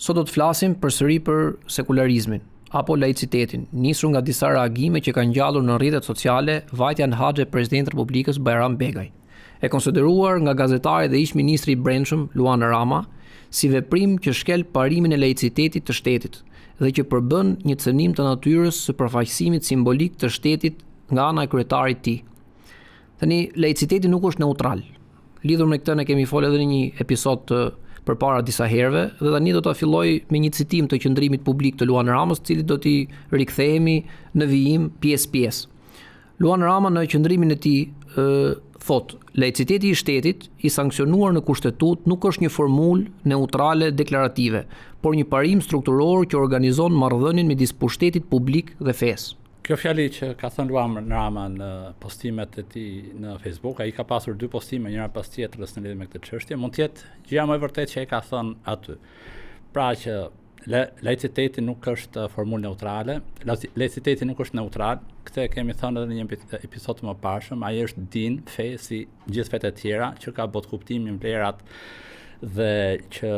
Sot do të flasim përsëri për sekularizmin apo laicitetin, nisur nga disa reagime që kanë ngjallur në rrjetet sociale vajtja në haxhe e Presidentit të Republikës Bajram Begaj, e konsideruar nga gazetari dhe ish ministri i Brendshëm Luan Rama si veprim që shkel parimin e laicitetit të shtetit dhe që përbën një cënim të natyrës së përfaqësimit simbolik të shtetit nga ana e kryetarit të tij. Tani, laiciteti nuk është neutral. Lidhur me këtë ne kemi folur edhe në një episod përpara disa herëve dhe tani do ta filloj me një citim të qendrimit publik të Luan Ramës, i cili do t'i rikthehemi në vijim pjesë. Luan Rama në qendrimin e tij thot: laiciteti i shtetit i sankcionuar në kushtetut nuk është një formulë neutrale deklarative, por një parim strukturor që organizon marrëdhënien midis pushtetit publik dhe fesë. Kjo fjali që ka thënë Luan Rama në postimet e tij në Facebook, ai ka pasur 2 postime, njëra pas tjetrës në lidhje me këtë çështje, mund të jetë gjëja më e vërtetë që ai ka thënë aty. Pra që laiciteti nuk është formulë neutrale, laiciteti nuk është neutral, këtë kemi thënë edhe në një episod më parshëm, ai është din, fe si gjithë fetë e tjera që ka botë kuptimin, vlerat dhe që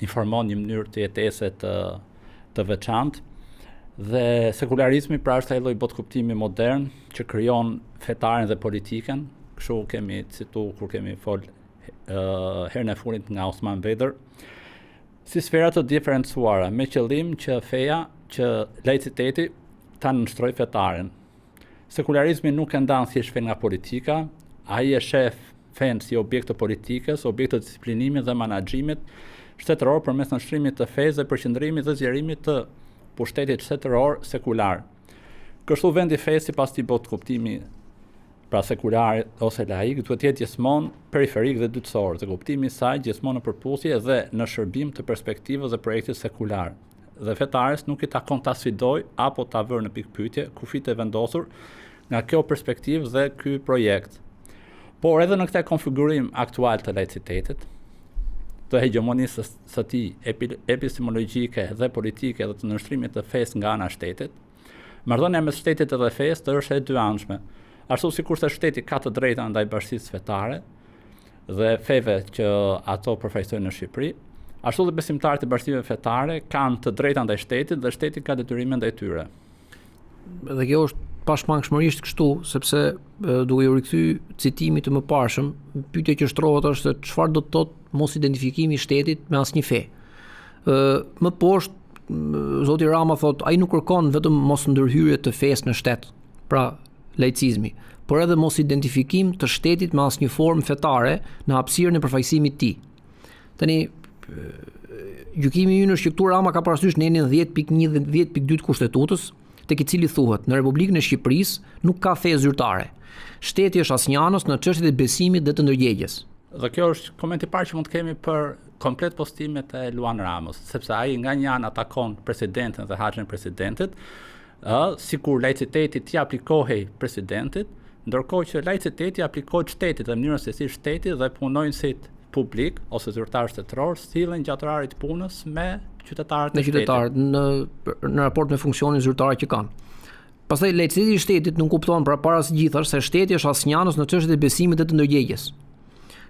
informon një mënyrë të jetese të veçantë. Dhe sekularizmi pra është ai lloj botë kuptimi modern që krijon fetarin dhe politiken, kështu kemi citu kur kemi fol herën e fundit nga Osman Vedër, si sfera të diferencuara me qëllim që feja, që laiciteti ta nënshtrojë fetarin. Sekularizmi nuk e ndan thjesht fen nga politika, ai e shef fen si objekt të politikës, objekt të disiplinimit dhe menaxhimit shtetëror përmes nënshtrimit të fesë dhe përqendrimit dhe zgjerimit të pushtetit shtetëror sekular. Kështu vendi fesë sipas këtij botë kuptimi pra sekular ose laik duhet të jetë gjithmonë periferik dhe dytësor, dhe kuptimi i saj gjithmonë në përputhje dhe në shërbim të perspektivës dhe projektit sekular. Dhe fetares nuk i takon ta sfidoj apo ta vërë në pikpyetje kufit e vendosur nga kjo perspektivë dhe ky projekt. Por edhe në këtë konfigurim aktual të laicitetit, të hegemonisë së tij epistemologjike dhe politike dhe të nënshtrimit të fesë nga ana e shtetit, marrëdhënia mes shtetit dhe fesë është e dyanshme. Ashtu sikurse shteti ka të drejta ndaj bashkisë fetare dhe feve që ato përfaqësojnë në Shqipëri, ashtu dhe besimtarët e bashkive fetare kanë të drejta ndaj shtetit dhe shteti ka detyrime ndaj tyre. Dhe kjo është pashmangshmërisht kështu, sepse duke u rikthy citimit të mëparshëm, pyetja që shtrohet është se çfarë do të thotë mos identifikimi i shtetit me asnjë fe. Më poshtë zoti Rama thot, ai nuk kërkon vetëm mos ndërhyrje të fesë në shtet, pra laicizmi, por edhe mos identifikim të shtetit me asnjë formë fetare në hapësirën e përfaqësimit të tij. Tani gjykimi ynë është që këtu Rama ka parasysh në enin 10.1 dhe 10.2 të kushtetutës, tek i cili thuhet, në Republikën e Shqipërisë nuk ka fe zyrtare. Shteti është asnjanës në çështjet e besimit dhe të ndërgjegjes. Dhe kjo është komenti i parë që mund të kemi për komplet postimet e Luan Ramës, sepse ai nga një anë atakon presidentin dhe haxhin e presidentit, sikur laiciteti t'i aplikohej presidentit, ndërkohë që laiciteti aplikohet shtetit dhe mënyrën se si shteti dhe punonjësit publik ose zyrtar shtetëror sillen gjatë orarit të punës me qytetarët e shtetit. Në raport me funksionin zyrtar që kanë. Pastaj laiciteti i shtetit nuk kupton pra para së gjithash se shteti është asnjanës në çështjet e besimit dhe të ndërgjegjes.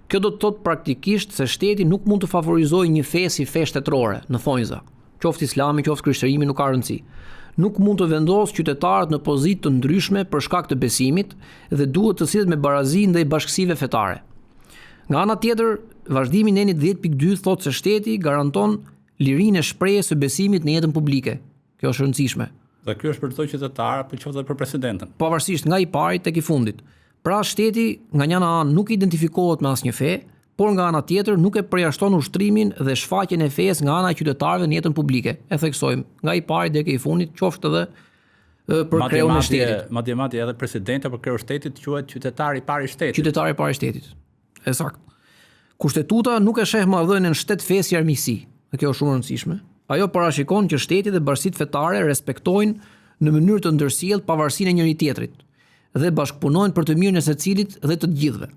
Kjo do të thotë praktikisht se shteti nuk mund të favorizojë një fe si fe shtetërore, në thonjza. Qoftë Islami, qoftë Krishterimi nuk ka rëndësi. Nuk mund të vendosë qytetarët në pozitë të ndryshme për shkak të besimit dhe duhet të sillet me barazi ndaj bashkësive fetare. Nga ana tjetër, vazhdimi i nenit 10.2 thotë se shteti garanton lirinë e shprehjes së besimit në jetën publike. Kjo është e rëndësishme. Dhe ky është për çdo qytetar apo qoftë për presidentin. Pavarësisht nga i pari tek i fundit. Pra shteti nga një anë nuk identifikohet me asnjë fe, por nga ana tjetër nuk e përjashton ushtrimin dhe shfaqjen e fesë nga ana e qytetarëve në jetën publike. E theksojmë, nga i pari deri i fundit, qoftë edhe për kreun e shtetit. Madje edhe presidenti apo kreu i shtetit quhet qytetari i parë i shtetit. Qytetari i parë i shtetit. Ësakt. Kushtetuta nuk e sheh marrëdhënien shtet-fesë si armiqësi. Dhe kjo është shumë e rëndësishme. Ajo parashikon që shteti dhe bashkitë fetare respektojnë në mënyrë të ndërsjellë pavarësinë e njëri tjetrit dhe bashkëpunojnë për të mirën e secilit dhe të gjithëve.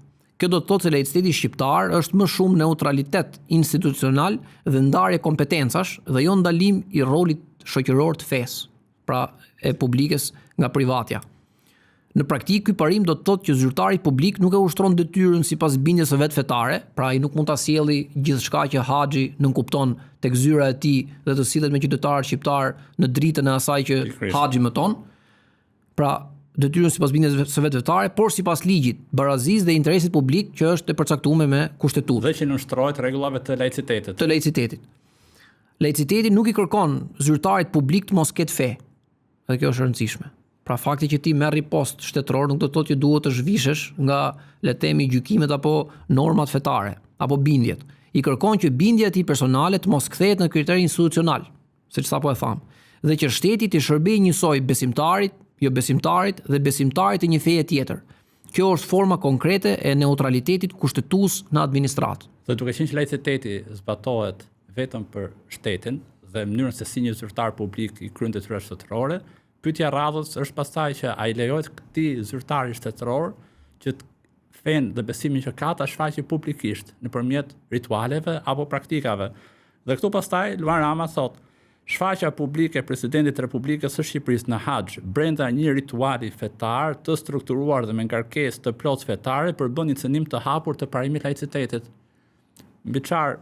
Kjo do të thotë se laiciteti shqiptar është më shumë neutralitet institucional dhe ndarje kompetencash dhe jo ndalim i rolit shoqëror të fesë, pra e publikës nga privatja. Në praktikë, ky parim do të thotë që zyrtari publik nuk e ushtron detyrën sipas bindjes së vet fetare, pra ai nuk mund ta sjellë gjithçka që haxhi nënkupton tek zyra e tij dhe të sillet me qytetarët shqiptar në dritën e asaj që haxhi mëton. Pra, detyrën sipas bindjes së vet fetare, por sipas ligjit, barazisë dhe interesit publik që është e përcaktuar me kushtetutë. Dhe që nënshtrohet rregullave të laicitetit. Të laicitetit. Laiciteti nuk i kërkon zyrtarit publik të mos ketë fe. Dhe kjo është e rëndësishme. Pra fakti që ti merri post shtetëror nuk do të thotë që duhet të zhvishesh nga le të themi gjykimet apo normat fetare apo bindjet. I kërkon që bindja e tij personale të mos kthehet në kriter institucional, siç sapo e tham, dhe që shteti të shërbejë njësoj besimtarit, jo besimtarit dhe besimtarit të një feje tjetër. Kjo është forma konkrete e neutralitetit kushtetues në administratë. Dhe duke qenë që laiciteti zbatohet vetëm për shtetin dhe mënyrën se si një zyrtar publik i kryen detyrat shtetërore, pyetja radhës është pastaj që ai lejohet këtij zyrtari shtetëror që fen dhe besimin që ka ta shfaqë publikisht nëpërmjet ritualeve apo praktikave. Dhe këtu pastaj Luan Rama thotë, shfaqja publike e presidentit të Republikës së Shqipërisë në haxh brenda një rituali fetar të strukturuar dhe me ngarkesë të plotë fetare përbën një cënim të hapur të parimit laicitetit. Mbi çfarë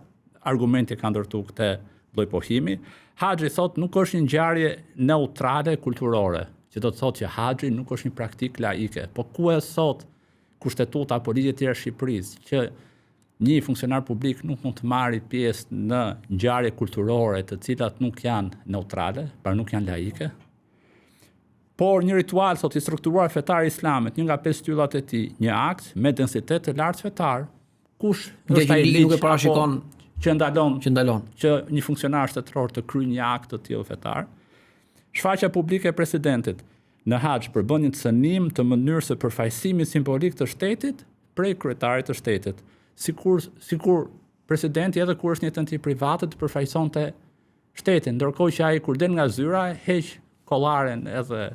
argumenti ka ndërtu këtë lloj pohimi? Haxhi thot nuk është një ngjarje neutrale kulturore, që do të thotë që haxhi nuk është një praktikë laike, po ku e thot kushtetuta apo ligjet e tjera Shqipërisë që një funksionar publik nuk mund të marrë pjesë në ngjarje kulturore të cilat nuk janë neutrale, pra nuk janë laike. Por një ritual sot i strukturuar fetar islamit, një nga 5 ftyllat e tij, një akt me densitet të lartë fetar, kush është ai ligj nuk e parashikon që ndalon që një funksionar shtetëror të kryejë një akt të tillë fetar. Shfaqja publike e presidentit në haxh përbën një cënim të mënyrës së përfaqësimit simbolik të shtetit prej kryetarit të shtetit, sikur presidenti edhe kur është një tentim private të përfaqësonte shtetin, ndërkohë që ai kur del nga zyra heq kollaren edhe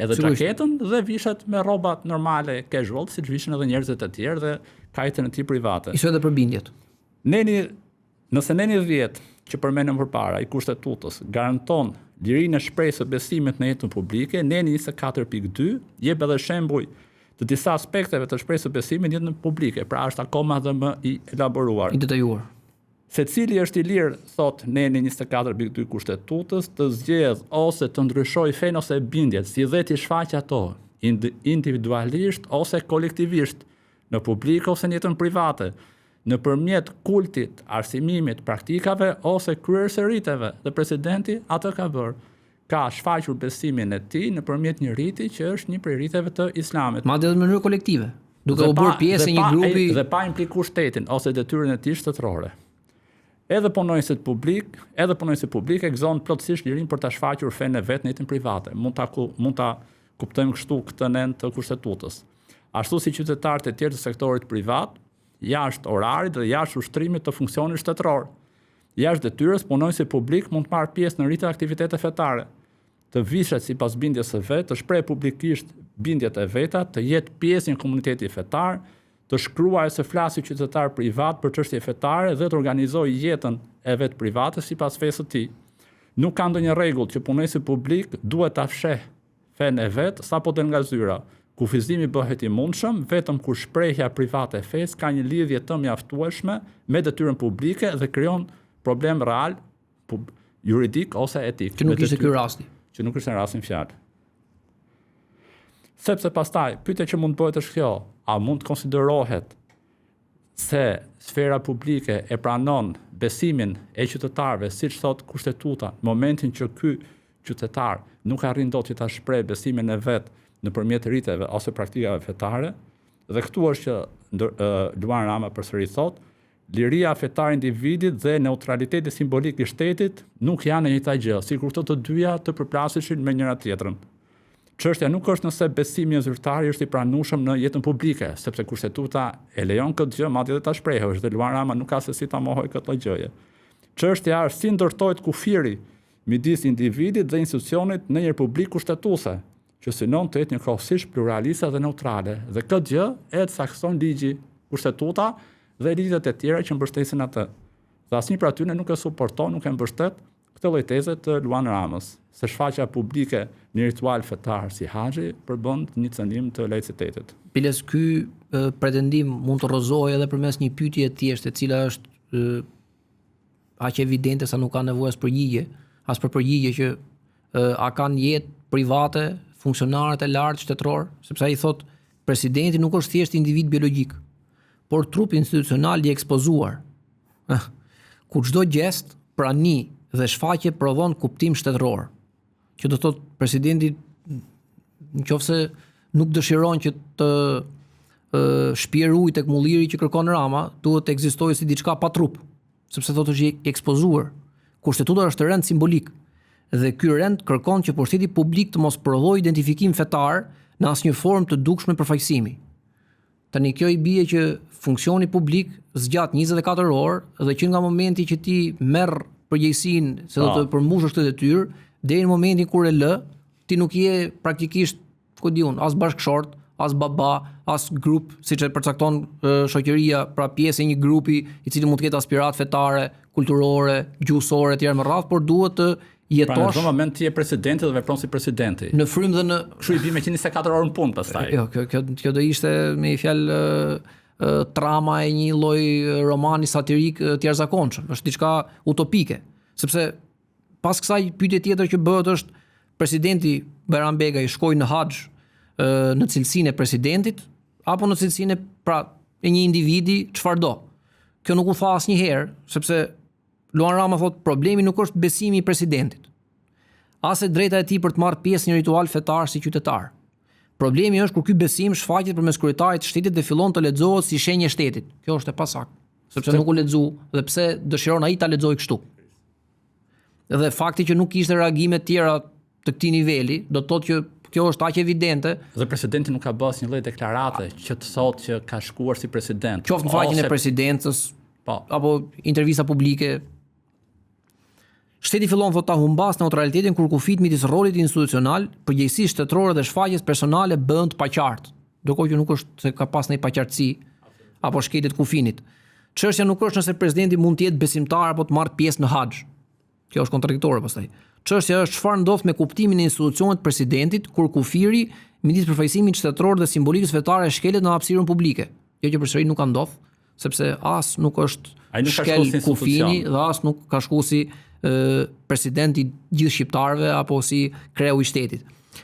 xhaketën dhe vishet me rrobat normale casual, siç vishin edhe njerëzit e tjerë dhe ka jetën e tij private. Ishte edhe për bindjet. Nëse neni 10 që përmenëm përpara i kushtetutës garanton lirinë e shprehjes së besimit në jetën publike, neni 24.2 jep edhe shembuj të disa aspekteve të shprehjes së besimit në jetën publike, pra është akoma dhe më i elaboruar. I detajuar. Secili është i lirë, thot neni 24.2 kushtetutës, të zgjedh ose të ndryshojë fenë ose bindjet, si dhe të shfaqë ato individualisht ose kolektivisht, në publik ose në jetën private, nëpërmjet kultit, arsimimit, praktikave ose kryersëriteve, dhe presidenti atë ka bërë. Ka shfaqur besimin e tij nëpërmjet një riti që është një prej riteve të Islamit. Madje në mënyrë kolektive, duke u bërë pjesë e një grupi dhe pa implikuar shtetin ose detyrën e tij shtetërore. Edhe punonjësit publik e gëzon plotësisht lirinë për ta shfaqur fenë e vet në jetën private. Mund ta kuptojmë kështu këtë nen të kushtetutës. Ashtu si qytetarët e tjerë të sektorit privat, jashtë orarit dhe jashtë ushtrimit të funksionit shtetëror. Jashtë detyrës, punonjësi publik mund të marrë pjesë në rrite aktivitete fetare, të vishet sipas bindjes së vet, të shprehë publikisht bindjet e veta, të jetë pjesë një komuniteti fetar, të shkruajë së flasë qytetar privat për çështje fetare dhe të organizojë jetën e vet private sipas fesë së tij. Nuk ka ndonjë rregull që punonjësi publik duhet ta fshehë fenë e vet sapo del nga zyra. Kufizimi bëhet i mundshëm vetëm kur shprehja private e fesë ka një lidhje të mjaftueshme me detyrën publike dhe krijon problem real, juridik ose etik. Që nuk ishte ky rasti. Që nuk ishte rasti në fjalë. Sepse pastaj, pyetja që mund bëhet është kjo, a mund të konsiderohet se sfera publike e pranon besimin e qytetarëve, siç thot kushtetuta, në momentin që ky qytetar nuk arrin dot që ta shprehë besimin e vet nëpërmjet riteve ose praktikave fetare, dhe këtu është që Luan Rama përsëri thot, liria fetare e individit dhe neutraliteti simbolik i shtetit nuk janë e njëjta gjë, sikur këto të dyja të përplaseshin me njëra tjetrën. Çështja nuk është nëse besimi i zyrtarit është i pranueshëm në jetën publike, sepse kushtetuta e lejon këtë gjë, madje edhe ta shprehësh, dhe Luan Rama nuk ka se si ta mohoj këtë gjëje. Çështja është si ndërtohet kufiri midis individit dhe institucionit në një republikë kushtetuese, që synon të jetë njëkohësisht pluraliste dhe neutrale, dhe këtë gjë e sakson ligji, kushtetuta dhe ligjet e tjera që mbështesin atë. Dhe asnjë prej tyre nuk e suporton, nuk e mbështet këtë lloj teze të Luan Ramës, se shfaqja publike një ritual fetar si haxhi përbën një cënim të laicitetit. Piles ky pretendim mund të rrëzohej edhe përmes një pyetje të thjeshtë, e cila është aq evidente sa nuk ka nevojë as për përgjigje që a kanë jetë private funksionarët e lartë shtetëror, sepse ai thot presidenti nuk është thjesht individ biologjik, por trup institucional i ekspozuar. Ku çdo gest, prani dhe shfaqje prodhon kuptim shtetëror. Që do thot presidenti nëse nuk dëshiron që të shpjer ujë tek mulliri që kërkon Rama, duhet të ekzistojë si diçka pa trup, sepse thotë është i ekspozuar. Kushtetuta është rend simbolik dhe ky rend kërkon që pushteti publik të mos prodhojë identifikim fetar në asnjë formë të dukshme përfaqësimi. Tani kjo i bie që funksioni publik zgjat 24 orë dhe që nga momenti që ti merr përgjegjësinë se do të përmbushësh këtë detyrë, deri në momentin kur e lë, ti nuk je praktikisht, ku diun, as bashkëshort, as baba, as grup, siç e përcakton shoqëria, pra pjesë e një grupi i cili mund të ketë aspirat fetare, kulturore, gjuhësore etj. Me radhë, por duhet të jetosh. Pra në çdo moment ti je presidenti dhe vepron si presidenti. Në frymë dhe në Kështu i bie me 24 orë në punë pastaj. Jo, kjo do ishte me një fjalë trama e një lloj romani satirik të jashtëzakonshëm. Është diçka utopike, sepse pas kësaj pyetje tjetër që bëhet është presidenti Bayram Begaj shkoi në haxh në cilësinë e presidentit apo në cilësinë e një individi çfarëdo. Kjo nuk u tha asnjëherë, sepse Luan Rama thot problemi nuk është besimi i presidentit, as e drejta e tij për të marrë pjesë në një ritual fetar si qytetar. Problemi është kur ky besim shfaqet përmes kryetarit të shtetit dhe fillon të lexohet si shenjë e shtetit. Kjo është e pasakt, sepse nuk u lexu dhe pse dëshiron ai ta lexojë kështu. Dhe fakti që nuk kishte reagime të tjera të këtij niveli, do të thotë që kjo është aq evidente. Dhe presidenti nuk ka bërë asnjë lloj deklarate që të thotë që ka shkuar si president. Qoftë në faqen e presidencës, apo intervista publike. Shteti fillon thotë ta humbas neutralitetin kur kufit midis rollit institucional, përgjegjësisë shtetërore dhe shfaqjes personale bëhen të paqartë, ndërkohë që nuk është se ka pas ndonjë paqartësi apo shkelje të kufinit. Çështja nuk është nëse presidenti mund të jetë besimtar apo të marrë pjesë në haxh. Kjo është kontradiktore pastaj. Çështja është çfarë ndodh me kuptimin e institucionit të presidentit kur kufiri midis përfaqësimit shtetëror dhe simbolikës fetare shkelet në hapësirën publike. Kjo që përsëri nuk ka ndodhur, sepse as nuk është shkel kufini dhe as nuk ka shkuar si presidenti gjithë shqiptarëve apo si kreu i shtetit.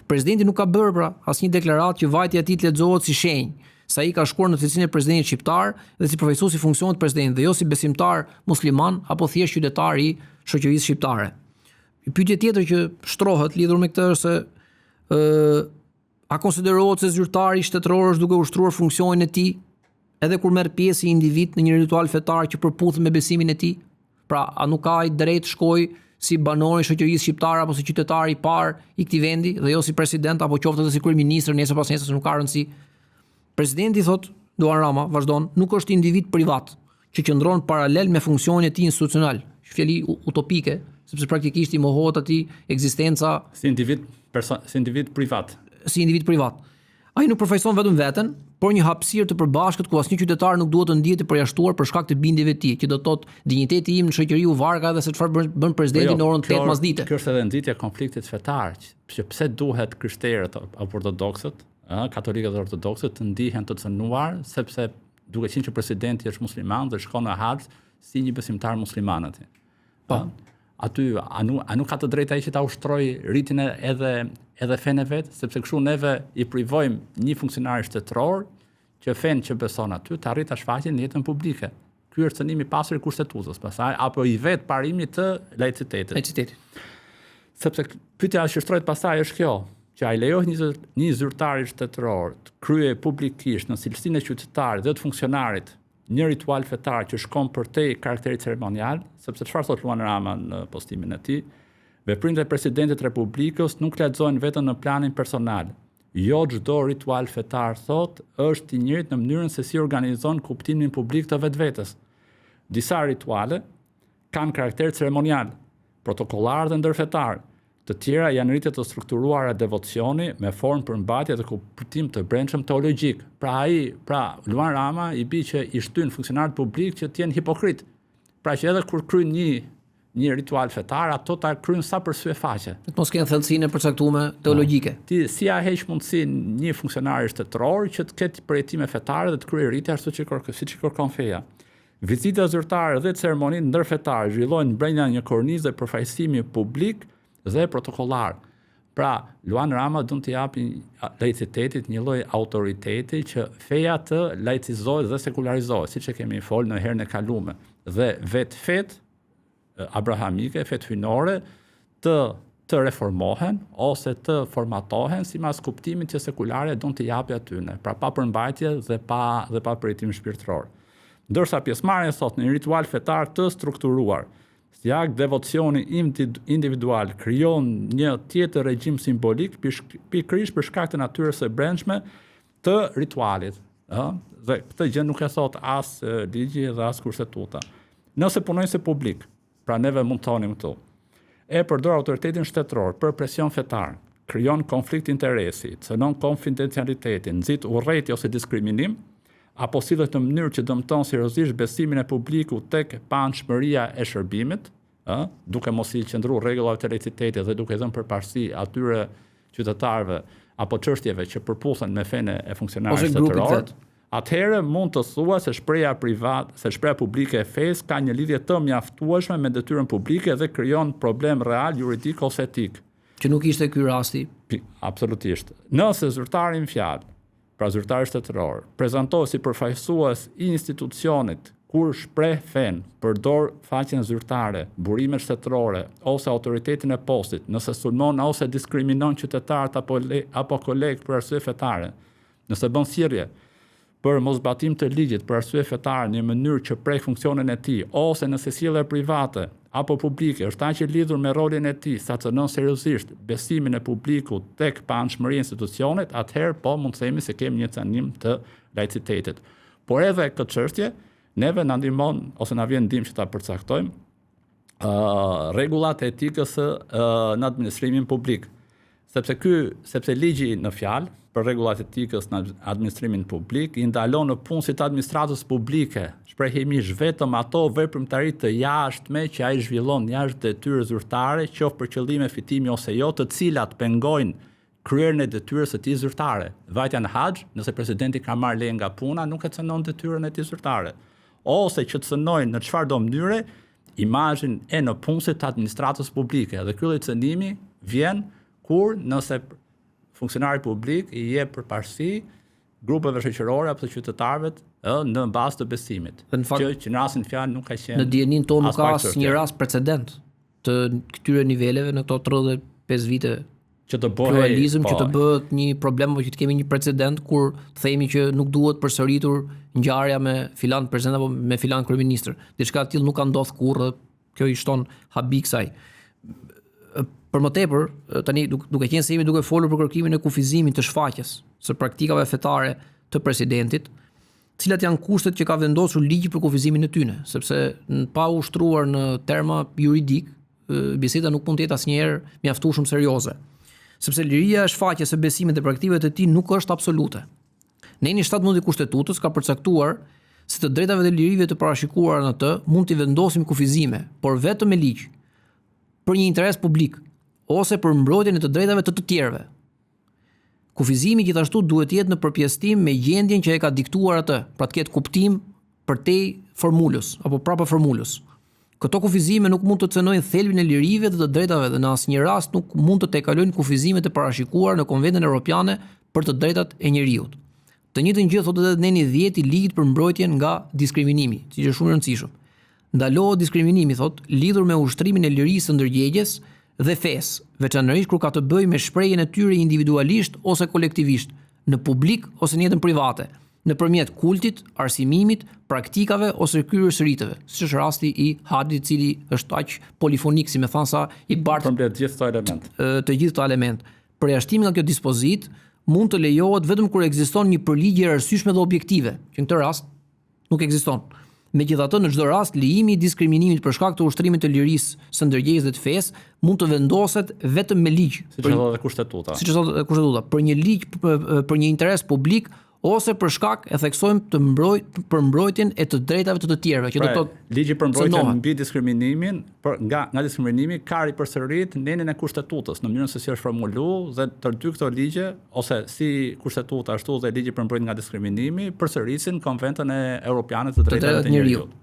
Presidenti nuk ka bërë pra asnjë deklaratë që vajtja e tij të lexohet si shenjë se ai ka shkuar në cilësinë e presidentit shqiptar dhe si përfaqësues i funksionit të presidentit dhe jo si besimtar musliman apo thjesht qytetar i shoqërisë shqiptare. Pyetje tjetër që shtrohet lidhur me këtë është se a konsiderohet se zyrtari shtetëror është duke ushtruar funksionin e tij edhe kur merr pjesë si individ në një ritual fetar që përputhet me besimin e tij? Pra, a nuk ka ai drejt shkoj si banor i shoqërisë shqiptare apo si qytetar i parë i këtij vendi dhe jo si president apo qoftë edhe si kryeminist nesër pas nesër, nuk ka rëndësi. Presidenti thot, Luan Rama vazhdon, nuk është individ privat që qëndron paralel me funksionin e tij institucional. Fjali utopike, sepse praktikisht i mohohet atij ekzistenca si individ privat. Si individ privat. Ai nuk përfaqëson vetëm veten, por një hapësirë të përbashkët ku asnjë qytetar nuk duhet të ndihet i përjashtuar për shkak të bindjeve të tij, që do të thotë dinjiteti im në shoqëri u varga edhe se çfarë bën presidenti në orën 8 masdite. Kjo është edhe nxitja e konfliktit fetar, që pse duhet krishterët apo ortodoksët, katolikët dhe ortodoksët të ndihen të cënuar, sepse duke qenë që presidenti është musliman dhe shkon në haxh si një besimtar musliman aty. Aty a nuk ka të drejtë ai që ta ushtrojë ritin edhe fenë vet, sepse kështu neve i privojmë një funksionar shtetëror që fenë që beson aty të arrit ta shfaqet në jetën publike. Ky është cënimi i pasur i kushtetutës, pastaj apo i vet parimit të laicitetit. Sepse pyetja që shtrohet pastaj është kjo, që ai lejohet një zyrtar shtetëror të kryejë publikisht në cilësinë e qytetarit dhe të funksionarit një ritual fetar që shkon përtej karakterit ceremonial, sepse çfarë thot Luan Rama në postimin e tij, veprimet e presidentit të Republikës nuk lexohen vetëm në planin personal. Jo çdo ritual fetar thot është i njëjtë në mënyrën se si organizon kuptimin publik të vetvetes. Disa rituale kanë karakter ceremonial, protokollar dhe ndërfetar. Të tjera janë rritje të strukturuara devocioni me formë përmbajtje dhe kuptim të brendshëm teologjik. Pra Luan Rama i bi që i shtyn funksionarët publik që të jenë hipokrit. Pra që edhe kur kryen një ritual fetar, ato ta kryejnë sa për sy e faqe. Mos kenë thellësinë e përcaktuar teologjike. Ti si ja heq mundësinë një funksionari shtetëror që të ketë përjetime fetare dhe të kryejë rite ashtu siç i kërkon feja. Vizita zyrtare dhe ceremonitë ndërfetare zhvillohen brenda një kornize përfaqësimi publik dhe protokollar. Pra, Luan Rama do të japi laicitetit një lloj autoriteti që feja të laicizohet dhe sekularizohet, siç e kemi folur në herën e kaluar. Dhe vetë fetë abrahamike, fetë hynore, të reformohen ose të formatohen sipas kuptimit që sekulare do të japi atyne, pra pa përmbajtje dhe pa përjetim shpirtëror. Ndërsa pjesëmarrja sot në një ritual fetar të strukturuar, si akt devocioni individual krijon një tjetër regjim simbolik pikërisht për shkak të natyrës së brendshme të ritualit, Dhe këtë gjë nuk e thot as ligji dhe as kushtetuta. Nëse punojnësi publik, pra neve mund të thonim këtu, e përdor autoritetin shtetëror për presion fetar, krijon konflikt interesi, cënon konfidencialitetin, nxit urrëti ose diskriminim, apo sillet në mënyrë që dëmton seriozisht besimin e publikut tek paanshmëria e shërbimit, duke mos i qëndruar rregullave të laicitetit dhe duke dhënë përparësi atyre qytetarëve apo çështjeve që përputhen me fenë e funksionarit shtetëror, atëherë mund të thua se shpreha publike e fesë ka një lidhje të mjaftueshme me detyrën publike dhe krijon problem real juridik ose etik. Që nuk ishte ky rasti. Absolutisht. Nëse zyrtari në fjalë, pra zyrtari shtetëror, prezantohet si përfaqësues i institucionit kur shpreh fen, përdor faqen zyrtare, burimet shtetërore ose autoritetin e postit, nëse sulmon ose diskriminon qytetarët apo kolegë për arsye fetare, nëse bën thirrje për mosbatim të ligjit për arsye fetare në mënyrë që prek funksionin e tij, ose nëse sjellja private apo publike është aq e lidhur me rolin e tij sa të cënon seriozisht besimin e publikut tek paanshmëria e institucionit, atëherë po mund të themi se kemi një cënim të laicitetit. Por edhe këtë çështje neve na ndihmon ose na vjen ndihmë që ta përcaktojmë rregullat e etikës në administrimin publik. Sepse ligji në fjalë për rregullat e etikës në administrimin publik i ndalon në punësit të administratës publike, shprehimisht vetëm ato veprimtari të jashtme që ai zhvillon jashtë detyrës zyrtare, qoftë për qëllime fitimi ose jo, të cilat pengojnë kryerjen e detyrës së tij zyrtare. Vajtja në haxh, nëse presidenti ka marrë leje nga puna, nuk e cënon detyrën e tij zyrtare. Ose që të cënojnë në çfarëdo mënyre imazhin e në punësit të administratës publike. Dhe ky lloj cënimi vjen kur nëse funksionari publik i jep përparësi grupeve shoqërore apo të qytetarëve në bazë të besimit. Që në rastin fjalë nuk ka qenë. Në dijenin tonë nuk ka asnjë rast precedent të këtyre niveleve në këto 35 vite që të bëhet pluralizëm, që të bëhet një problem apo që të kemi një precedent kur themi që nuk duhet përsëritur ngjarja me filan president apo me filan kryeministër. Diçka e tillë nuk ka ndodhur kurrë, kjo i shton habi kësaj. Për më tepër, tani duke qenë se jemi duke folur për kërkimin e kufizimit të shfaqjes së praktikave fetare të presidentit, cilat janë kushtet që ka vendosur ligji për kufizimin e tyre, sepse pa u shtruar në terma juridik, biseda nuk mund të jetë asnjëherë mjaftueshëm serioze. Sepse liria e shfaqjes së besimit dhe praktikave të tij nuk është absolute. Neni 17 i Kushtetutës ka përcaktuar se të drejtave dhe lirive të parashikuara në të mund t'i vendosim kufizime, por vetëm me ligj, për një interes publik ose për mbrojtjen e të drejtave të tjerëve. Kufizimi gjithashtu duhet jetë në përpjestim me gjendjen që e ka diktuar atë, pra të ketë kuptim përtej formulës apo prapë formulës. Këto kufizime nuk mund të cënojnë thelbin e lirive dhe të drejtave dhe në asnjë rast nuk mund të tejkalojnë kufizimet e parashikuara në Konventin Evropiane për të drejtat e njerëzit. Të njëjtën gjë thotë edhe neni 10 i ligjit për mbrojtjen nga diskriminimi, siç është shumë e rëndësishëm. Ndalohet diskriminimi, thotë, lidhur me ushtrimin e lirisë së ndërgjegjes dhe fesë, veçanërisht kur ka të bëjë me shprehjen e tyre individualisht ose kolektivisht, në publik ose në jetën private, nëpërmjet kultit, arsimimit, praktikave ose kryerësriteve, siç është rasti i Hadit, i cili është aq polifonik, si më thënë sa i bart të gjithë këto element. Përjashtimi nga kjo dispozit mund të lejohet vetëm kur ekziston një përligje e arsyeshme dhe objektive, që në këtë rast nuk ekziston. Megjithatë, në çdo rast, lejimi i diskriminimit për shkak të ushtrimit të lirisë së ndërgjegjes dhe të fesë mund të vendoset vetëm me ligj, siç thotë Kushtetuta. Siç thotë Kushtetuta, për një ligj për një interes publik ose për shkak e theksojmë për mbrojtjen e të drejtave të tjerëve, që do të thotë ligji për mbrojtjen mbi diskriminimin, nga diskriminimi ka ripërsërit nenin e kushtetutës në mënyrën se si është formuluar dhe të dy këto ligje ose si kushtetuta ashtu dhe ligji për mbrojtjen nga diskriminimi përsërisin Konventën e Europiane të Drejtave të Njerëzit.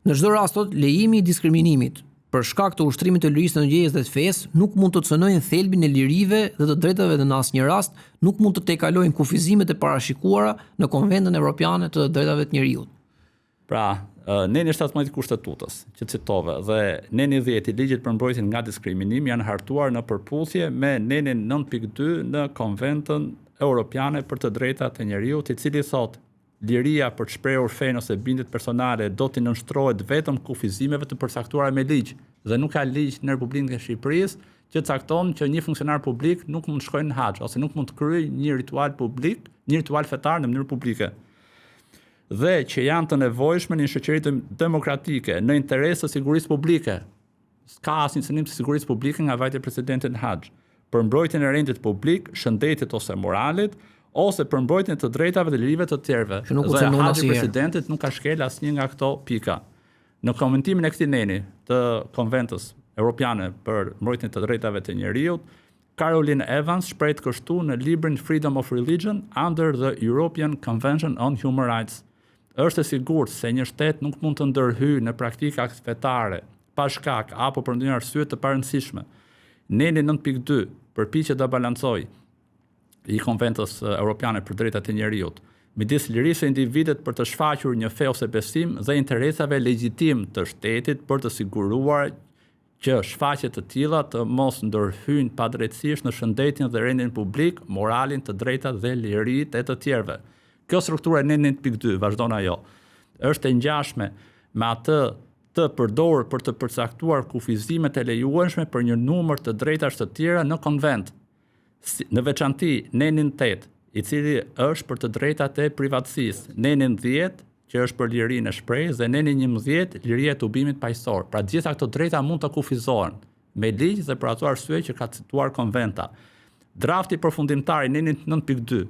Në çdo rast, lejimi i diskriminimit për shkak të ushtrimit të lirisë të ndjekjes dhe të fesë nuk mund të cënojnë thelbin e lirive dhe të drejtave dhe në asnjë rast nuk mund të tejkalojnë kufizimet e parashikuara në Konventën Evropiane të Drejtave të Njerëzit. Pra, neni 17 kushtetutës që citove dhe neni 10 i ligjit për mbrojtjen nga diskriminimi janë hartuar në përputhje me nenin 9.2 në Konventën Europiane për të Drejtat e Njerëzit, i cili thotë liria për të shprehur fenë ose bindjet personale do t'i nënshtrohet vetëm kufizimeve të përcaktuara me ligj dhe nuk ka ligj në Republikën e Shqipërisë që cakton që një funksionar publik nuk mund të shkojë në haxh ose nuk mund të kryejë një ritual publik, një ritual fetar në mënyrë publike. Dhe që janë të nevojshme në një shoqëri demokratike në interes të sigurisë publike. S'ka asnjë synim të sigurisë publike nga vajtja e presidentit në haxh. Për mbrojtjen e rendit publik, shëndetit ose moralit, ose për mbrojtjen të drejtave dhe lirive të tjerëve. Dhe haxhi presidentit nuk ka shkel asnjë nga këto pika. Në komentimin e këtij neni të Konventës Europiane për mbrojtjen të drejtave të njerëzit, Caroline Evans shpreh kështu në librin Freedom of Religion under the European Convention on Human Rights. Është e sigurt se një shtet nuk mund të ndërhyjë në praktika fetare pa shkak apo për ndonjë arsye të parëndësishme. Neni 9.2 përpiqet ta balancojë i Konventës Europiane për Drejtat e Njerëzit midis lirisë së individit për të shfaqur një fe ose besim dhe interesave legjitim të shtetit për të siguruar që shfaqje të tilla të mos ndërhyjnë padrejtësisht në shëndetin dhe rendin publik, moralin, të drejtat dhe liritë e të tjerëve. Kjo struktura e 9.2, vazhdon ajo, është e ngjashme me atë të përdorur për të përcaktuar kufizimet e lejueshme për një numër të drejtash të tjera në konvent. Në veçanti nenin 8, i cili është për të drejtat e privatësisë, nenin 10, që është për lirinë e shprehjes, dhe nenin 11, liria e tubimit paqësor. Pra gjitha këto drejta mund të kufizohen me ligj dhe për ato arsye që ka cituar konventa. Drafti përfundimtar i nenin 9.2,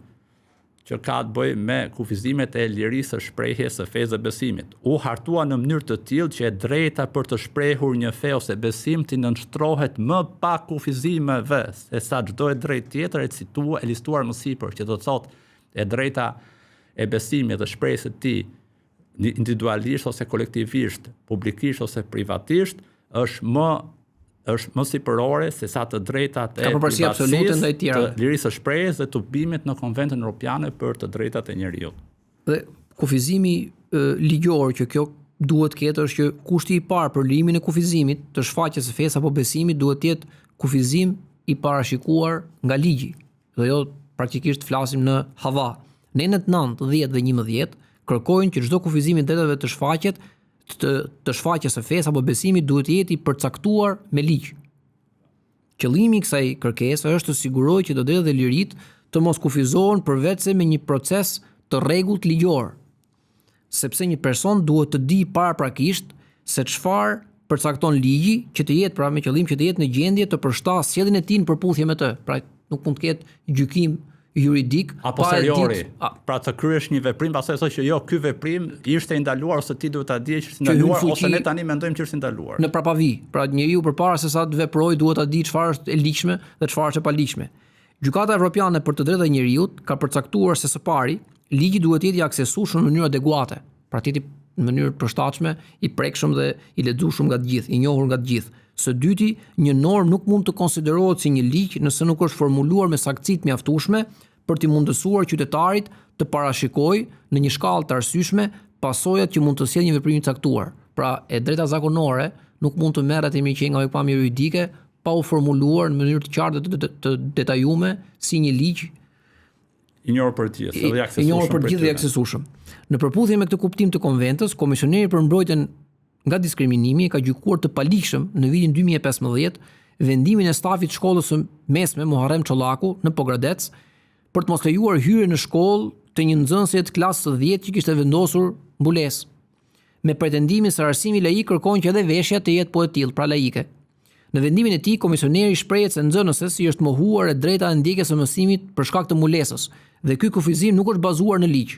që ka të bëjë me kufizimet e lirisë së shprehjes së fesë dhe besimit, u hartua në mënyrë të tillë që e drejta për të shprehur një fe ose besim të nënshtrohet më pa kufizimeve se sa çdo e drejtë tjetër e listuar më sipër, që do të thotë e drejta e besimit dhe shprehjes së tij individualisht ose kolektivisht, publikisht ose privatisht, është më sipërore se sa të drejtat e privatësisë, të lirisë së shprehjes dhe tubimit në Konventën Europiane për të Drejtat e Njerëzit. Dhe kufizimi ligjor që kjo duhet të ketë është që kushti i parë për lirimin e kufizimit të shfaqjes së fesë apo besimit duhet të jetë kufizim i parashikuar nga ligji. Dhe jo praktikisht flasim në hava. Nenet 9, 10 dhe 11 kërkojnë që çdo kufizim i drejtave të shfaqet të shfaqjes së fesë apo besimit duhet të jetë i përcaktuar me ligj. Qëllimi i kësaj kërkese është të sigurojë që të drejtat dhe liritë të mos kufizohen përveç se me një proces të rregullt ligjor, sepse një person duhet të di paraprakisht se çfarë përcakton ligji që të jetë pra me qëllim që të jetë në gjendje të përshtasë sjelljen e tij në përputhje me të. Pra nuk mund të ketë gjykim juridik a posteriori, pra të kryesh një veprim pastaj thotë që jo, ky veprim ishte i ndaluar ose ti duhet ta dije që është ndaluar ose ne tani mendojmë që është i ndaluar. Në prapavi, pra njeriu përpara se sa të veprojë duhet ta di çfarë është e ligjshme dhe çfarë është e paligjshme. Gjykata Evropiane për të drejtat e njerëzit ka përcaktuar se së pari, ligji duhet të jetë i aksesueshëm në mënyrë adekuate, pra të jetë në mënyrë përshtatshme, i prekshëm dhe i lexueshëm nga të gjithë, i njohur nga të gjithë. Së dyti, një normë nuk mund të konsiderohet si një ligj nëse nuk është formuluar me saktësi të mjaftueshme për t'i mundësuar qytetarit të parashikojë në një shkallë të arsyeshme pasojat që mund të sjellë një veprim i caktuar. Pra, e drejta zakonore nuk mund të merret me që nga pikpamja juridike pa u formuluar në mënyrë të qartë të detajume si një ligj i njohur për gjithë dhe i aksesueshëm. Në përputhje me këtë kuptim të konventës, Komisioneri për mbrojtjen nga diskriminimi ka gjykuar të paligjshëm në vitin 2015 vendimin e stafit shkollës së mesme Muharrem Çollaku në Pogradec për të mos lejuar hyrje në shkollë të një nxënëse të klasës së 10 që kishte vendosur mbulesë, me pretendimin se arsimi laik kërkon që edhe veshja të jetë po e tillë, pra laike. Në vendimin e tij, komisioneri shprehet se nxënëses i është mohuar e drejta e ndjekjes së mësimit për shkak të mulesës, dhe ky kufizim nuk është bazuar në ligj,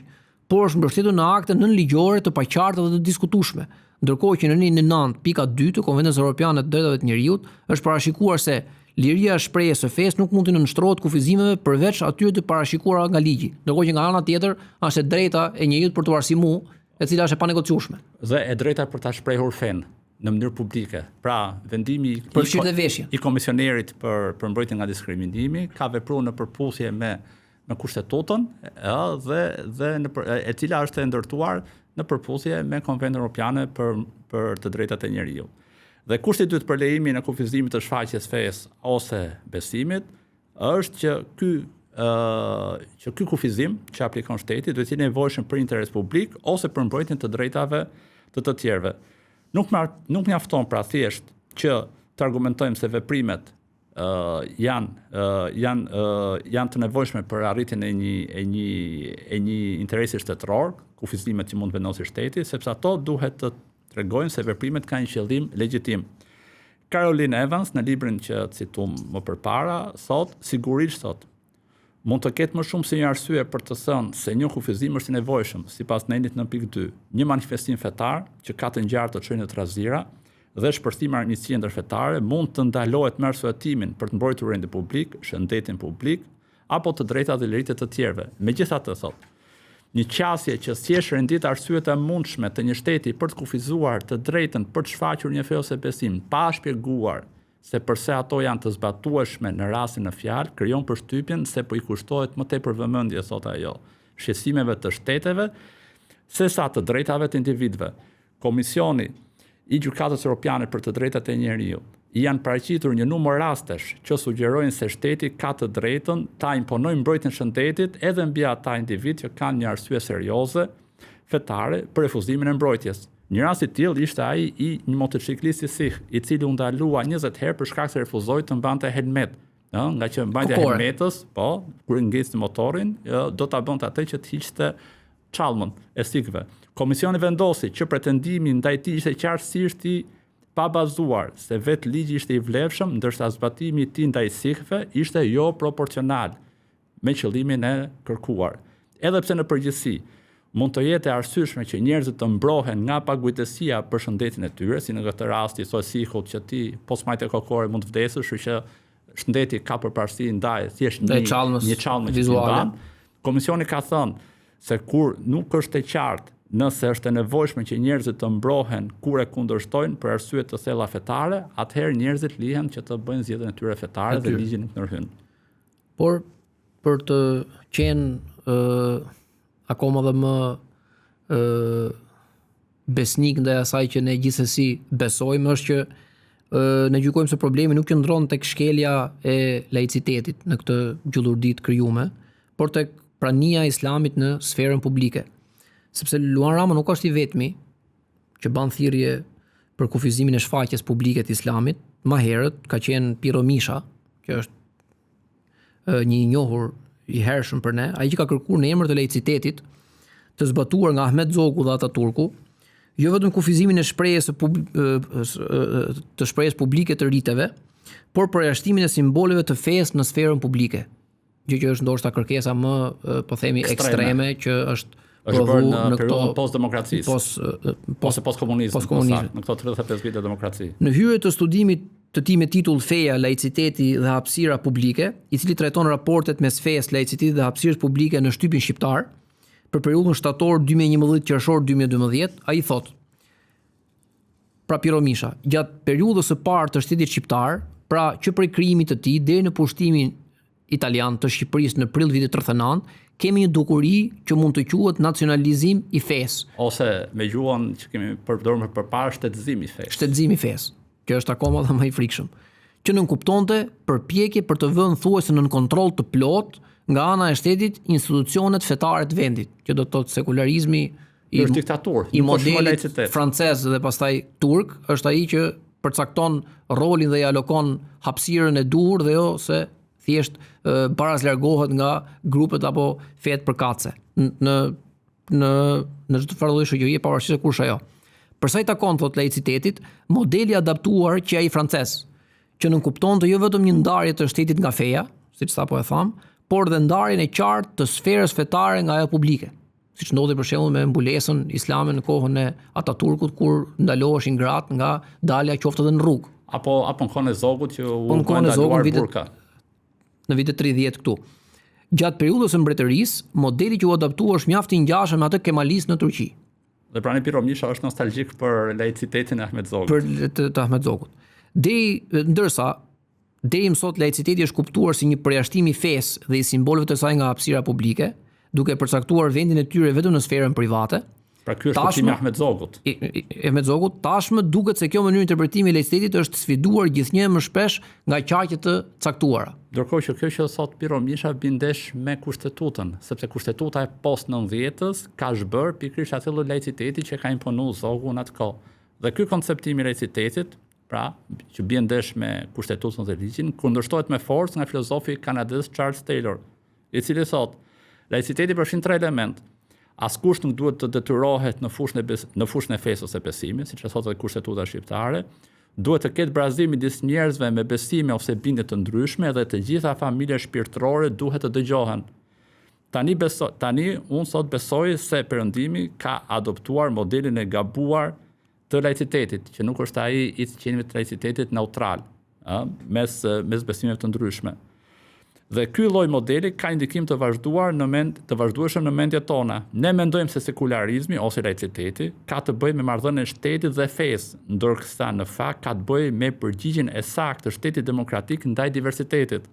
por është mbështetur në akte nënligjore të paqarta dhe të diskutueshme, ndërkohë që në linjën 9.2 të Konventës Evropiane të Drejtave të Njerëzit është parashikuar se liria e shprehjes së fesë nuk mund të nënshtrohet kufizimeve përveç atyre të parashikuara nga ligji, ndërkohë që nga ana tjetër është drejta e njeriut për të arsimuar, e cila është e panegociueshme. Dhe e drejta për ta shprehur fen në mënyrë publike. Pra, vendimi i komisionerit për mbrojtjen nga diskriminimi ka vepruar në përputhje me kushtetutën dhe e cila është e ndërtuar në përputhje me Konventin Evropiane për të drejtat e njeriut. Dhe kushti i dytë për lejimin e kufizimit të shfaqjes fesë ose besimit është që ky kufizim që aplikon shteti duhet të jetë nevojshëm për interes publik ose për mbrojtjen të drejtave të tjerëve. Nuk mjafton pra thjesht që të argumentojmë se veprimet janë të nevojshme për arritjen e një interesi shtetëror, kufizimet që mund vendosë shteti, sepse ato duhet të tregojnë se veprimet kanë një qëllim legjitim. Caroline Evans në librin që citum më përpara sigurisht thot, mund të ketë më shumë se një arsye për të thënë se një kufizim është i nevojshëm, sipas Nenit 9.2, një manifestim fetar që ka të ngjarë të çojë në trazira dhe shpërthim armiqësie ndërfetare mund të ndalohet me arsyetimin për të mbrojtur rendin publik, shëndetin publik apo të drejtat dhe liritë të tjerëve. Megjithatë thotë, një qasje që thjesht rendit arsyet e mundshme të një shteti për të kufizuar të drejtën për të shfaqur një fe ose besim, pa shpjeguar se përse ato janë të zbatueshme në rastin në fjalë, krijon përshtypjen se po i kushtohet më tepër vëmendje, thotë ajo, shqetësimeve të shteteve sesa të drejtave të individëve. Komisioni i Gjykatës Evropiane për të drejtat e njeriut janë paraqitur një numër rastesh që sugjerojnë se shteti ka të drejtën ta imponojë mbrojtjen e shëndetit edhe mbi ata individ që kanë një arsye serioze fetare për refuzimin e mbrojtjes. Një rast i tillë ishte ai i një motociklisti sikh, i cili u ndalua 20 herë për shkak se refuzoi të mbante helmet. Nga që mbajtja e helmetës, kur ngjiste motorin, do ta bënte atë që të hiqte çallmën e sikëve. Komisioni vendosi që pretendimi ndaj tij ishte qartësisht i pabazuar, se vetë ligji ishte i vlefshëm, ndërsa zbatimi i tij ndaj sikëve ishte jo proporcional me qëllimin e kërkuar. Edhe pse në përgjithësi mund të jetë e arsyeshme që njerëzit të mbrohen nga pakujdesia për shëndetin e tyre, si në këtë rast i thoi sikut që ti posmajtë kokore mund të vdesësh, që shëndeti ka përparësi ndaj thjesht një çallme vizuale. Komisioni ka thënë se kur nuk është e qartë nëse është e nevojshme që njerëzit të mbrohen kur e kundërshtojnë për arsye të thella fetare, atëherë njerëzit lihen që të bëjnë zgjedhjen e tyre fetare dhe ligji nuk ndërhyn. Por për të qenë akoma dhe më besnik ndaj asaj që ne gjithsesi besojmë është që ne gjykojmë se problemi nuk qëndron tek shkelja e laicitetit në këtë gjullurditë krijuame, por tek prania e islamit në sferën publike. Sepse Luan Rama nuk është i vetmi që ban thirrje për kufizimin e shfaqjes publike të islamit. Më herët ka qenë Piro Misha, që është një i njohur i hershëm për ne, ai që ka kërkuar në emër të laicitetit të zbatuar nga Ahmet Zogu dhe Ataturku, jo vetëm kufizimin e shprehjes të shprehjes publike të riteve, por përjashtimin e simboleve të fesë në sferën publike. Gjë që është ndoshta kërkesa më po themi ekstreme që është bërë në periudhën post-demokracisë, ose post-komunizmit, në këto 35 vite demokraci. Në hyrje të studimit të tij me titull Feja, laiciteti dhe hapësira publike, i cili trajton raportet mes fesë, laicitetit dhe hapësirës publike në shtypin shqiptar, për periudhën shtator 2011 qershor 2012, ai thotë: pra Piro Misha, gjatë periudhës së parë të shtetit shqiptar, pra që prej krijimit të tij deri në pushtimin italian të Shqipërisë në prill vitit 39, kemi një dukuri që mund të quhet nacionalizim i fesë. Ose me gjuhën që kemi përdorur përpara, shtetëzim i fesë. Shtetëzim i fesë, që është akoma dhe më i frikshëm. Që nënkuptonte përpjekje për të vënë thuajse nën kontroll të plot nga ana e shtetit institucionet fetare të vendit, që do të thotë sekularizmi i modelit francez dhe pastaj turk, është ai që përcakton rolin dhe i alokon hapësirën e duhur dhe jo se thjesht parazlargohet nga grupet apo fetë përkatëse në çdo farë lloji shoqërie pavarësisht se kush ajo. Për sa i takon thot laicitetit, modeli adaptuar që ai francez, që nënkuptonte jo vetëm një ndarje të shtetit nga feja, siç sapo e tham, por dhe ndarjen e qartë të sferës fetare nga ajo publike. Siç ndodhi për shembull me mbulesën islame në kohën e Ataturkut, kur ndaloheshin gratë nga dalja qoftë edhe në rrugë. Apo në kohën e Zogut që u ndaluar burka. Në vitet 30 këtu. Gjatë periudhës së mbretërisë, modeli që u adaptua është mjaft i ngjashëm me atë kemalist në Turqi. Dhe prani Piro Misha është nostalgjik për laicitetin e Ahmet Zogut. Për të Ahmet Zogut. Ndërsa deri sot laiciteti është kuptuar si një përjashtim i fesë dhe i simbolëve të saj nga hapësira publike, duke përcaktuar vendin e tyre vetëm në sferën private. Pra ky është kuptimi i Ahmet Zogut. Ahmet Zogut tashmë duket se kjo mënyrë interpretimi i laicitetit është sfiduar gjithnjë më shpesh nga qarqe të caktuara. Ndërkohë që kjo që thot Piro Misha bindesh me kushtetutën, sepse kushtetuta e post 90-s ka zhbër pikërisht atë lloj laiciteti që ka imponuar Zogu në atë kohë. Dhe ky konceptimi i laicitetit, pra që bie ndesh me kushtetutën dhe ligjin, kundërshtohet me forcë nga filozofi kanadez Charles Taylor, i cili thot laiciteti përfshin 3 elementë. Askush nuk duhet të detyrohet në fushën e fesë ose besimit, siç e thotë kushtetuta shqiptare. Duhet të ketë barazim midis njerëzve me besime ose bindje të ndryshme dhe të gjitha familjet shpirtërore duhet të dëgjohen. Tani unë sot besoj se Perëndimi ka adoptuar modelin e gabuar të laicitetit, që nuk është ai i qenieve të laicitetit neutral, mes besimeve të ndryshme. Dhe ky lloj modeli ka indikim të vazhdueshëm në mendjet tona. Ne mendojmë se sekularizmi ose laiciteti ka të bëjë me marrëdhënien e shtetit dhe fesë, ndërsa në fakt ka të bëjë me përgjigjen e saktë të shtetit demokratik ndaj diversitetit.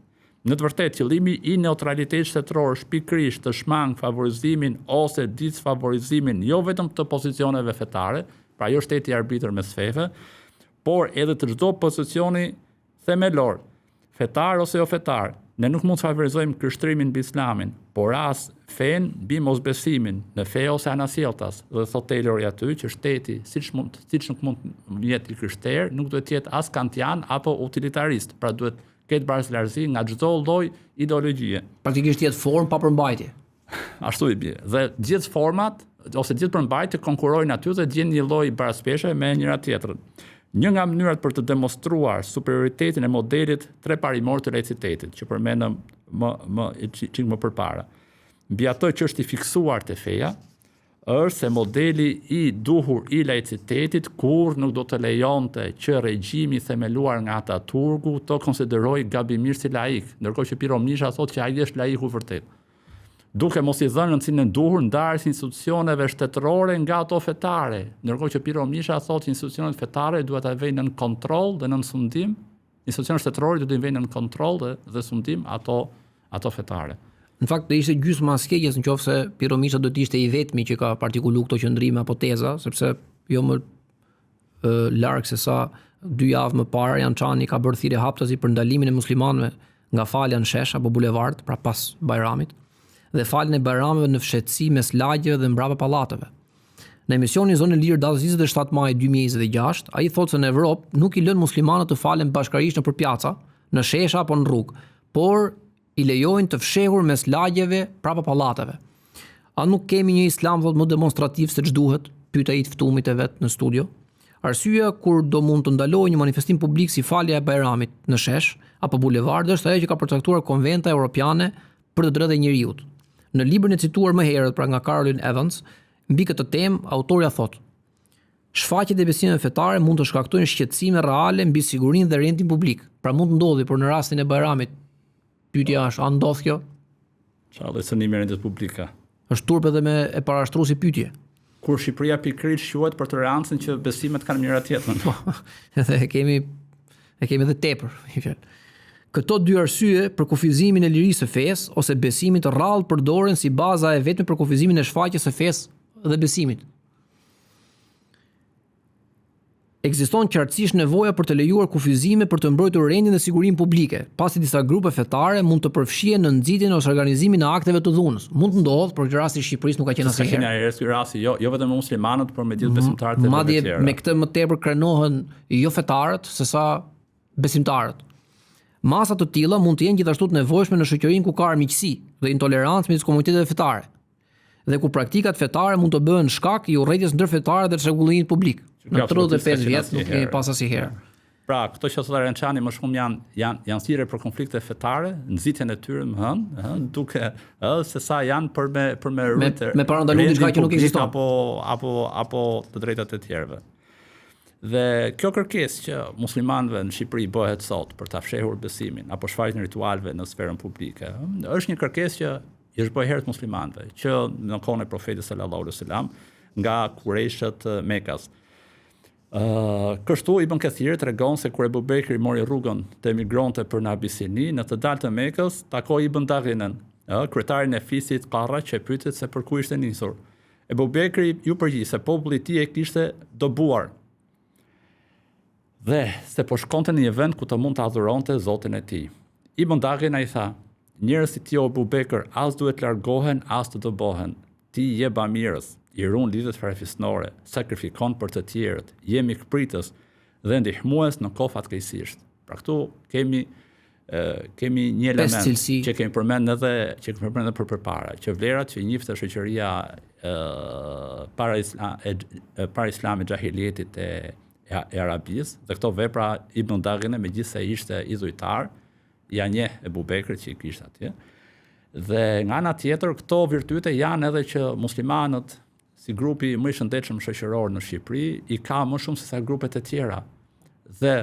Në të vërtetë, qëllimi i neutralitetit shtetëror pikërisht të shmang favorizimin ose disfavorizimin jo vetëm të pozicioneve fetare, pra jo shteti i arbitër mes feve, por edhe të çdo pozicioni themelor, fetar ose jo fetar. Ne nuk mund të favorizojmë krishterimin mbi islamin, por as fen mbi mosbesimin në fe ose anasjelltas. Dhe thot Taylori aty që shteti, siç nuk mund të jetë i krishter, nuk duhet të jetë as kantian apo utilitarist, pra duhet ketë barazlarësi nga çdo lloj ideologjie. Praktikisht jetë formë pa përmbajtje. Ashtu i bie. Dhe gjithë format ose gjithë përmbajtje konkurrojnë aty dhe gjejnë një lloj baraspeshe me njëra tjetrën. Një nga mënyrat për të demonstruar superioritetin e modelit treparimor të laicitetit, që përmendëm më përpara, mbi atë që është i fiksuar te feja, është se modeli i duhur i laicitetit kur nuk do të lejonte që regjimi themeluar nga Ataturku të konsideroj gabimisht si laik, ndërkohë që Piro Misha thotë që ai është laiku vërtet. Duke mos i dhënë rëndësinë e duhur ndarjes institucioneve shtetërore nga ato fetare, ndërkohë që Piro Misha thotë që institucionet fetare duhet të vëjnë në kontroll dhe në sundim, institucionet shtetërore duhet të vëjnë në kontroll dhe sundim ato fetare. Në fakt ishte gjysma e skeqjes nëse Piro Misha do të ishte i vetmi që ka partikulu këto qëndrime apo teza, sepse jo më larg se sa 2 javë më parë Jançani ka bërë thirrje haptasi për ndalimin e muslimanëve nga falja në shesh apo bulevard, pra pas Bajramit, dhe faljen e Bajrameve në fshehtësi mes lagjeve dhe mbrapa pallateve. Në emisionin Zonë e Lirë datës 27 maj 2026, ai thotë se në Evropë nuk i lën muslimanët të falen bashkërisht nëpër pjaca, në shesha apo në rrugë, por i lejojnë të fshehur mes lagjeve prapa pallateve. A nuk kemi një islam thotë më demonstrativ se ç'duhet? Pyet ai të ftuamit e vet në studio. Arsyeja kur do mund të ndalojë një manifestim publik si falja e Bajramit në shesh apo bulevard është ajo që ka përcaktuar Konventa Europiane për të drejtat e njerëzit. Në librin e cituar më herët, pra nga Caroline Evans, mbi këtë temë autorja thotë: shfaqjet e besimeve fetare mund të shkaktojnë shqetësime reale mbi sigurinë dhe rendin publik. Pra mund të ndodhi, por në rastin e Bajramit, pyetja është, a ndodh kjo? Çfarë synimi i rendit publik ka? Është turp edhe me e parashtruar si pyetje. Kur Shqipëria pikërisht quhet për tolerancën që besimet kanë njëra tjetrën. Edhe e kemi edhe tepër. Këto 2 arsye për kufizimin e lirisë së fesë ose besimit rrallë përdoren si baza e vetme për kufizimin e shfaqjes së fesë dhe besimit. Ekziston qartësisht nevoja për të lejuar kufizime për të mbrojtur rendin dhe sigurinë publike, pasi disa grupe fetare mund të përfshihen në nxitjen ose organizimin e akteve të dhunës. Mund të ndodhë, por në rastin e Shqipërisë nuk ka qenë asnjëherë. Ky rasti jo vetëm me muslimanët, por me gjithë besimtarët e madje me këtë më tepër krenohen jo fetarët sesa besimtarët. Masa të tilla mund të jenë gjithashtu të nevojshme në shoqërinë ku ka armiqësi dhe intolerancë midis komuniteteve fetare, dhe ku praktikat fetare mund të bëhen shkak i urrëties ndërfetare dhe të rregullimit publik. Në 35 vjet nuk kemi pas asnjëherë. Pra, këto qytetarë Rençani më shumë janë thirrje për konflikte fetare, nxitjen e tyre më hënë, duke se sa janë për me me parandaluar diçka që nuk ekziston apo të drejtat e tjerëve. Dhe kjo kërkesë që muslimanëve në Shqipëri bëhet sot për ta fshehur besimin apo shfaqjen e ritualeve në sferën publike, është një kërkesë që i është bërë herët muslimanëve, që në kohën e profetit sallallahu alaihi wasallam nga Kurejshët Mekas. Kështu Ibn Kathir tregon se kur Ebu Bekri mori rrugën të emigronte për në Abisini, në të dalë të Mekës, takoi Ibn Daghinën, kryetarin e fisit Qarra, që pyetet se për ku ishte nisur. Ebu Bekri ju përgjigj se populli i tij e kishte dobuar. Dhe se po shkonte në një vend ku të mund të adhuronte Zotin e tij. Ibn Daghina i tha: "Njerëzit ti o Ebu Bekër as duhet largohen as të dobohen. Ti je bamirës, i ruan lidhet farefisnore, sakrifikon për të tjerët, je mikpritës dhe ndihmues në kohë fatkeqësisht." Pra këtu kemi një element që kemi përmend edhe përpara, që vlerat që njifte shoqëria para islam e xahilietit e Arabisë, dhe këto vepra Ibn Daghina megjithëse ishte idhujtar, ja njeh Ebu Bekrit që i kishte atje. Dhe nga ana tjetër këto virtyte janë edhe që muslimanët si grupi më i shëndetshëm shoqëror në Shqipëri i ka më shumë se sa grupet e tjera. Dhe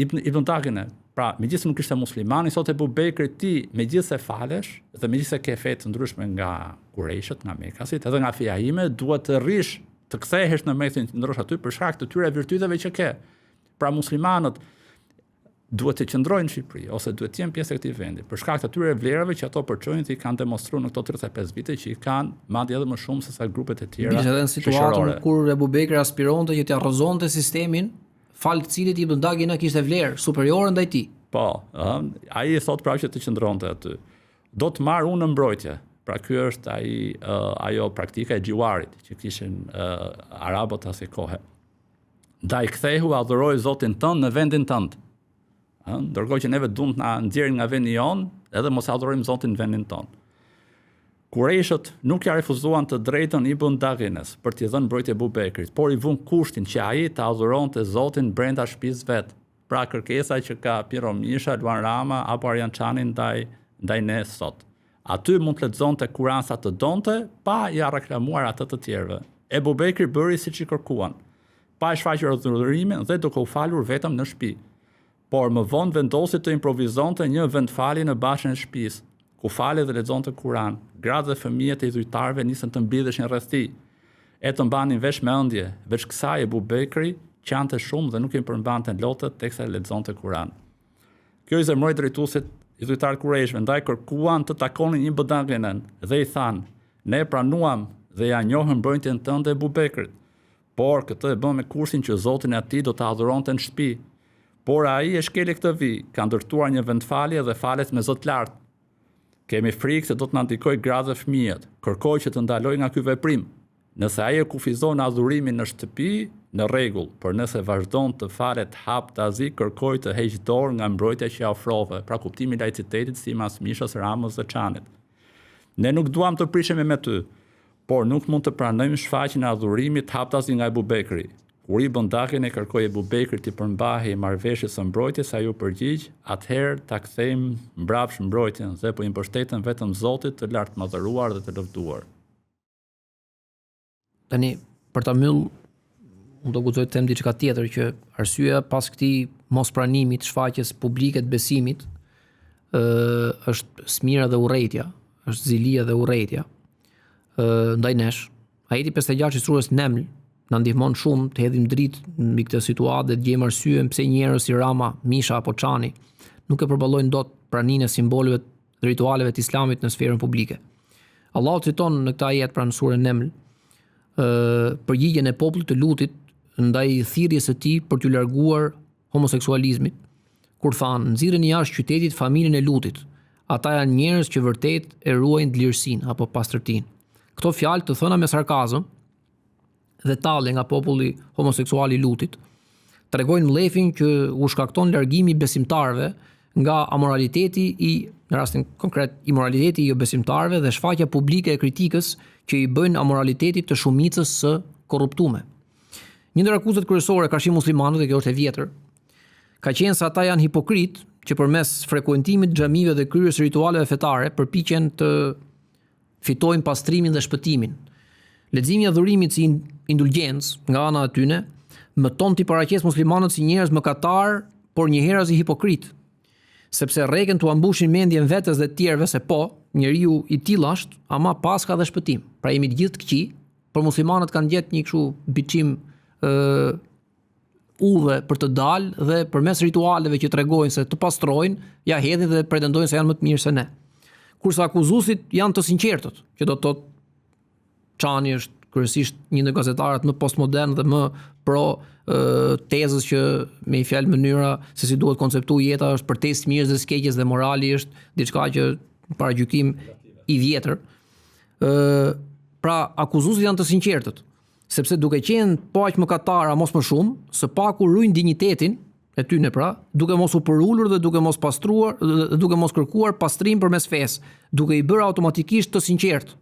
Ibn Daghina, pra megjithëse nuk ishte musliman, i thotë Ebu Bekrit ti megjithëse falesh dhe megjithëse ke fe të ndryshme nga Kurejshët, nga Mekasit, edhe nga feja ime, duhet të rish, të kthehesh në mesin që ndrosh aty për shkak të tyre virtyteve që ke. Pra muslimanët duhet të qëndrojnë në Shqipëri ose duhet të jenë pjesë e këtij vendi për shkak të atyre vlerave që ato përçojnë dhe i kanë demonstruar në këto 35 vite që i kanë madje edhe më shumë se sa grupet e tjera. Ishte edhe në situatën kur Ebu Bekri aspironte që t'i arrozonte sistemin, fal të cilit Ibn Daghina kishte vlerë superiore ndaj tij. Po, ai i thotë pra që të qëndronte aty. Do të marr unë në mbrojtje. Pra ky është ajo praktika e xhiwarit që kishin arabët asaj kohe. Ndaj kthehu adhuroj Zotin tënd në vendin tënd. Ndërkohë që neve duhet na nxjerrin nga vendi jon, edhe mos adhurojmë Zotin në vendin ton. Kurejshët nuk ja refuzuan të drejtën Ibn Daghinës për t'i dhënë mbrojtje Ebu Bekrit, por i vënë kushtin që ai të adhuronte Zotin brenda shtëpisë vet. Pra kërkesa që ka Piro Misha, Luan Rama apo Arjan Çani ndaj ne sot. Aty mund të lexonte Kur'an sa të donte, pa ja reklamuar atë të tjerëve. Ebu Bekri bëri siç i kërkuan, pa e shfaqur adhurimin dhe duke u falur vetëm në shtëpi. Por më vonë vendosi të improvizonte një vendfalje në bashkën e shtëpisë, ku fale dhe lexonte Kur'an. Gratë dhe fëmijët e idhujtarëve nisën të mblidheshin rreth tij, e të mbanin vesh me ëndje. Veç kësaj Ebu Bekri qante shumë dhe nuk i përmbante lotët teksa lexonte Kur'an. Kjo i zemroi drejtuesit idhujtar kurejshve, ndaj kërkuan të takonin Ibn Daghinën dhe i thanë: "Ne pranuam dhe ja njohëm mbrojtjen tënde Ebu Bekrit, por këtë e bëm me kushtin që Zotin e atij do të adhuronte në shtëpi. Por ai e shkeli këtë vi, ka ndërtuar një vendfalje dhe falet me Zot lart. Kemi frikë se do të na ndikojë gratë dhe fëmijët. Kërkoj që të ndaloj nga ky veprim. Nëse ai e kufizon adhurimin në shtëpi, në rregull, por nëse vazhdon të falet hap tazi, kërkoj të heq dorë nga mbrojtja që ja ofrove." Pra kuptimi i laicitetit si mas Mishës, Ramës dhe Çanit. "Ne nuk duam të prishemi me ty, por nuk mund të pranojmë shfaqjen e adhurimit hap tazi nga Ebu Bekri." Kur Ibn Daghina kërkoi Ebu Bekrit të përmbahej marrëveshjes së mbrojtjes, ai u përgjigj: "Atëherë ta kthejmë mbrapsht mbrojtjen dhe po i mbështeten vetëm Zotit të lartmadhëruar dhe të lëvduar." Tani, për ta mbyll, unë do guxoj të them diçka tjetër, që arsyeja pas këtij mospranimit të shfaqjes publike të besimit është smira dhe urrejtja, është zilia dhe urrejtja ndaj nesh. Ajeti 56 i surës Neml na ndihmon shumë të hedhim dritë mbi këtë situatë dhe të gjejmë arsyeën pse njerëz si Rama, Misha apo Çani nuk e përballojnë dot praninë e simboleve dhe ritualeve të Islamit në sferën publike. Allahu citon në këtë ajet, pra në surën Neml, përgjigjen e popullit të Lutit ndaj thirrjes së tij për t'u larguar homoseksualizmit, kur thanë: "Nxirreni jashtë qytetit familjen e Lutit. Ata janë njerëz që vërtet e ruajnë lirësinë apo pastërtinë." Këto fjalë të thëna me sarkazëm dhe talle nga populli homoseksual i Lutit tregojnë mllefin që u shkakton largimi i besimtarëve nga amoraliteti në rastin konkret imoraliteti i jo besimtarëve dhe shfaqja publike e kritikës që i bëjnë amoralitetit të shumicës së korruptume. Një ndër akuzat kryesore ka shi muslimanët, dhe kjo është e vjetër, ka qenë se ata janë hipokrit që përmes frekuentimit të xhamive dhe kryerjes ritualeve fetare përpiqen të fitojnë pastrimin dhe shpëtimin. Leximi i adhurimit si indulgjencë nga ana e tyre mëton të paraqes muslimanët si njerëz mëkatar, por njëherë si hipokrit, sepse rreken t'u ambushin mendjen vetes dhe të tjerëve se po, njeriu i tillë është, ama pas ka dhe shpëtim. Pra jemi të gjithë të këqij, por muslimanët kanë gjetë një kështu biçim udhë për të dalë dhe përmes ritualeve që tregojnë se të pastrojnë, ja hedhin dhe pretendojnë se janë më të mirë se ne. Kurse akuzuesit janë të sinqertët, që do të thotë Çani është kryesisht një nga gazetarët më postmodern dhe më pro tezës që me i fjalë mënyra se si duhet konceptuar jeta është përtes të mirës dhe së keqes dhe morali është diçka që paragjykim i vjetër. Pra akuzuesit janë të sinqertët, sepse duke qenë po aq mëkatar a mos më shumë, së paku ruajnë dinjitetin e tyre, pra, duke mos u përulur dhe duke mos pastruar dhe duke mos kërkuar pastrim përmes fesë, duke i bërë automatikisht të sinqertë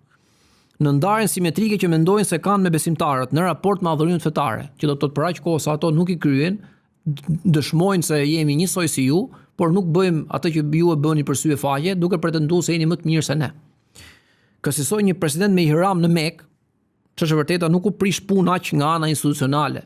në ndarjen simetrike që mendojnë se kanë me besimtarët në raport me adhurimin fetare, që do të thotë për aq kohë sa ato nuk i kryen, dëshmojnë se jemi njësoj si ju, por nuk bëjmë atë që ju e bëni për sy e faqe, duke pretenduar se jeni më të mirë se ne. Kësaj një president me ihram në Mekë, ç'është vërteta nuk u prish punë aq nga ana institucionale.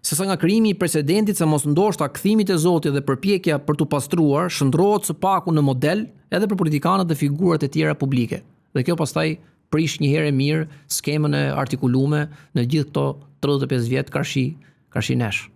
Sesa nga krijimi i precedentit se mos ndoshta kthimit e Zotit dhe përpjekja për t'u pastruar shndrohet së paku në model edhe për politikanët dhe figurat e tjera publike. Dhe kjo pastaj prish një herë mirë skemën e artikulume në gjithë këto 35 vjet karshi nesh.